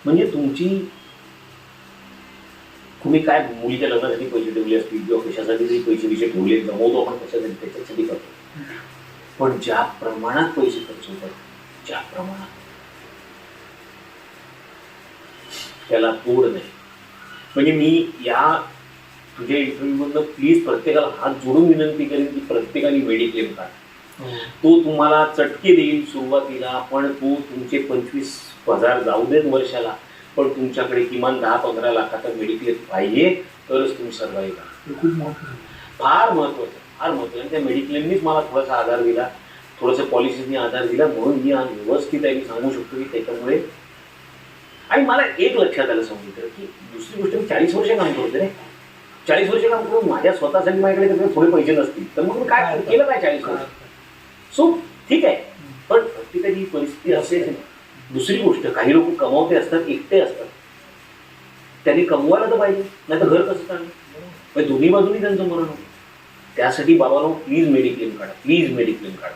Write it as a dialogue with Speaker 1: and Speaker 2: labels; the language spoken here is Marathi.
Speaker 1: म्हणजे तुम्ही काय मुलीच्या लग्नासाठी पैसे ठेवले असतील किंवा कशासाठी तरी पैसे ठेवले, जमवतो आपण कशासाठी, त्याच्यासाठी करतो. पण ज्या प्रमाणात पैसे खर्च होतात, ज्या प्रमाणात, त्याला तोड नाही. म्हणजे मी या तुझ्या इंटरव्ह्यू मधनं प्लीज प्रत्येकाला हात जोडून विनंती करेन की प्रत्येकाने मेडिक्लेम काढा. तो तुम्हाला चटके देईल सुरुवातीला, पण तो तुमचे 25,000 जाऊ देत वर्षाला, पण तुमच्याकडे किमान 10-15 लाखाचा मेडिक्लेम पाहिजे, तरच तुम्ही सर्वाईव्ह करा.
Speaker 2: खूप महत्त्वाचं,
Speaker 1: फार महत्वाचं, फार महत्वाचं. आणि त्या मेडिक्लेमनीच मला थोडासा आधार दिला, थोडंसं पॉलिसीजनी आधार दिला, म्हणून मी आज व्यवस्थित आहे. मी सांगू शकतो की त्याच्यामुळे. आणि मला एक लक्षात आलं सांगितलं की दुसरी गोष्ट, मी 40 वर्ष काम करते रे. 40 वर्ष काम करून माझ्या स्वतःसाठी माझ्याकडे थोडे पैसे नसतील तर मग मी काय केलं काय 40 वर्ष. सो ठीक आहे, पण प्रत्येकाची परिस्थिती असेल. दुसरी गोष्ट, काही लोक कमावते असतात, एकटे असतात, त्यांनी कमवायला तर पाहिजे, नाही तर घर कसं चालणार. दोन्ही बाजूनी त्यांचं मरण होतं. त्यासाठी बाबांनो प्लीज मेडिक्लेम काढा, प्लीज मेडिक्लेम काढा.